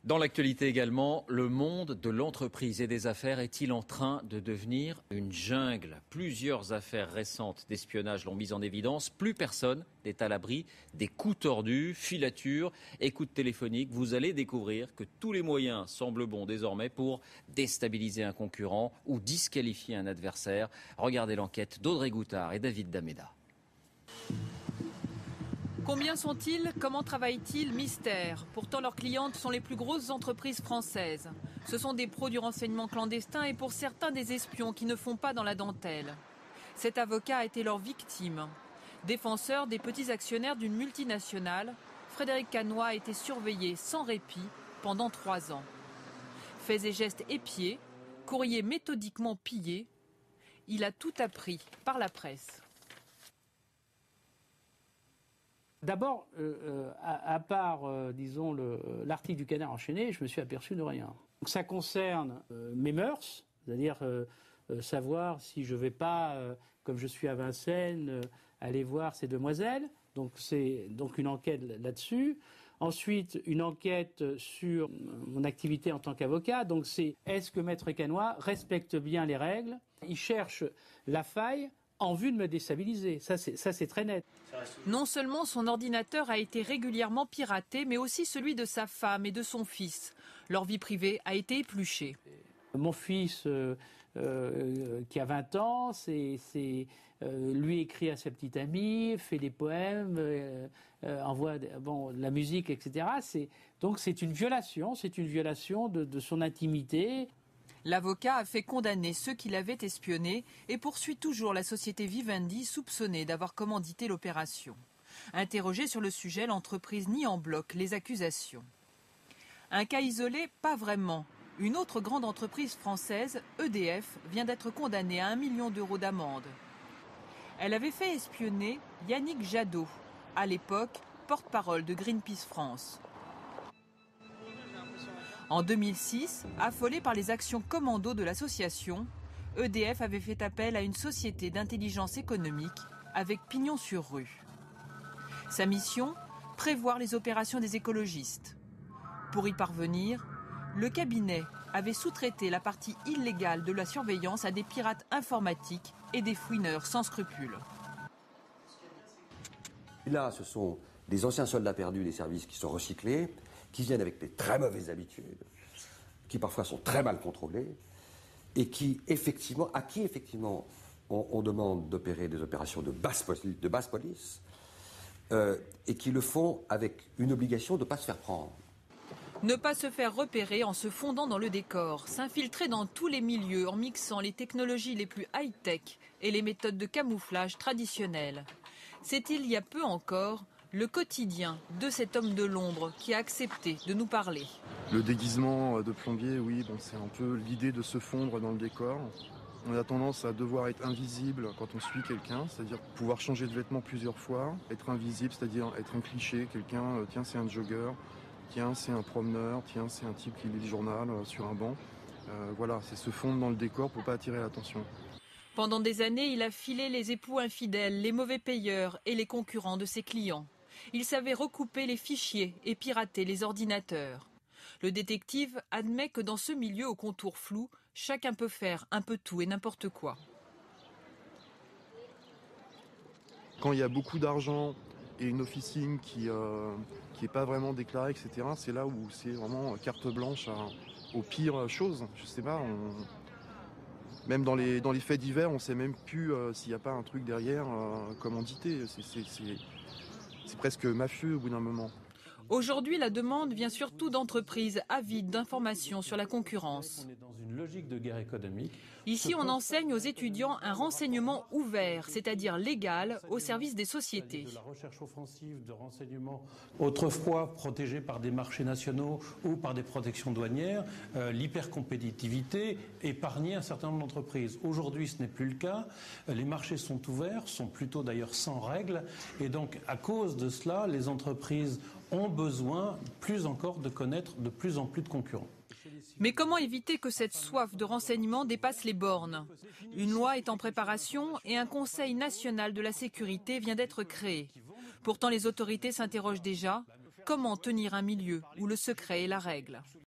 Dans l'actualité également, le monde de l'entreprise et des affaires est-il en train de devenir une jungle? Plusieurs affaires récentes d'espionnage l'ont mis en évidence. Plus personne n'est à l'abri des coups tordus, filatures, écoutes téléphoniques. Vous allez découvrir que tous les moyens semblent bons désormais pour déstabiliser un concurrent ou disqualifier un adversaire. Regardez l'enquête d'Audrey Goutard et David Dameda. Combien sont-ils? Comment travaillent-ils? Mystère. Pourtant, leurs clientes sont les plus grosses entreprises françaises. Ce sont des pros du renseignement clandestin et pour certains des espions qui ne font pas dans la dentelle. Cet avocat a été leur victime. Défenseur des petits actionnaires d'une multinationale, Frédéric Canoë a été surveillé sans répit pendant 3 ans. Faits et gestes épiés, courriers méthodiquement pillés, il a tout appris par la presse. D'abord, à part, disons, l'article du Canard enchaîné, je me suis aperçu de rien. Donc, ça concerne mes mœurs, c'est-à-dire savoir si je ne vais pas, comme je suis à Vincennes, aller voir ces demoiselles. Donc, c'est donc une enquête là-dessus. Ensuite, une enquête sur mon activité en tant qu'avocat. Donc, c'est est-ce que Maître Canoë respecte bien les règles? Il cherche la faille en vue de me déstabiliser. Ça, c'est très net. Non seulement son ordinateur a été régulièrement piraté, mais aussi celui de sa femme et de son fils. Leur vie privée a été épluchée. Mon fils, qui a 20 ans, lui écrit à sa petite amie, fait des poèmes, envoie de la musique, etc. Donc c'est une violation de son intimité. L'avocat a fait condamner ceux qui l'avaient espionné et poursuit toujours la société Vivendi soupçonnée d'avoir commandité l'opération. Interrogée sur le sujet, l'entreprise nie en bloc les accusations. Un cas isolé, pas vraiment. Une autre grande entreprise française, EDF, vient d'être condamnée à 1 million d'euros d'amende. Elle avait fait espionner Yannick Jadot, à l'époque porte-parole de Greenpeace France. En 2006, affolé par les actions commando de l'association, EDF avait fait appel à une société d'intelligence économique avec pignon sur rue. Sa mission, prévoir les opérations des écologistes. Pour y parvenir, le cabinet avait sous-traité la partie illégale de la surveillance à des pirates informatiques et des fouineurs sans scrupules. Là, ce sont des anciens soldats perdus des services qui sont recyclés, qui viennent avec des très mauvaises habitudes, qui parfois sont très mal contrôlées, et à qui effectivement on demande d'opérer des opérations de basse police, et qui le font avec une obligation de ne pas se faire prendre. Ne pas se faire repérer en se fondant dans le décor, s'infiltrer dans tous les milieux en mixant les technologies les plus high-tech et les méthodes de camouflage traditionnelles. C'est il y a peu encore le quotidien de cet homme de l'ombre qui a accepté de nous parler. Le déguisement de plombier, oui, c'est un peu l'idée de se fondre dans le décor. On a tendance à devoir être invisible quand on suit quelqu'un, c'est-à-dire pouvoir changer de vêtements plusieurs fois. Être invisible, c'est-à-dire être un cliché, quelqu'un, tiens c'est un jogger, tiens c'est un promeneur, tiens c'est un type qui lit le journal sur un banc. Voilà, c'est se fondre dans le décor pour pas attirer l'attention. Pendant des années, il a filé les époux infidèles, les mauvais payeurs et les concurrents de ses clients. Il savait recouper les fichiers et pirater les ordinateurs. Le détective admet que dans ce milieu aux contours flous, chacun peut faire un peu tout et n'importe quoi. Quand il y a beaucoup d'argent et une officine qui est pas vraiment déclarée, etc., c'est là où c'est vraiment carte blanche aux pires choses. Je sais pas, même dans les faits divers, on sait même plus s'il n'y a pas un truc derrière commandité. C'est presque mafieux au bout d'un moment. Aujourd'hui, la demande vient surtout d'entreprises avides d'informations sur la concurrence. On est dans une logique de guerre économique. Ici, on enseigne aux étudiants un renseignement ouvert, c'est-à-dire légal, au service des sociétés. De la recherche offensive, de renseignement, autrefois protégée par des marchés nationaux ou par des protections douanières, l'hypercompétitivité épargnait un certain nombre d'entreprises. Aujourd'hui, ce n'est plus le cas. Les marchés sont ouverts, sont plutôt d'ailleurs sans règles. Et donc, à cause de cela, les entreprises ont besoin, plus encore, de connaître de plus en plus de concurrents. Mais comment éviter que cette soif de renseignement dépasse les bornes? Une loi est en préparation et un Conseil national de la sécurité vient d'être créé. Pourtant, les autorités s'interrogent déjà. Comment tenir un milieu où le secret est la règle ?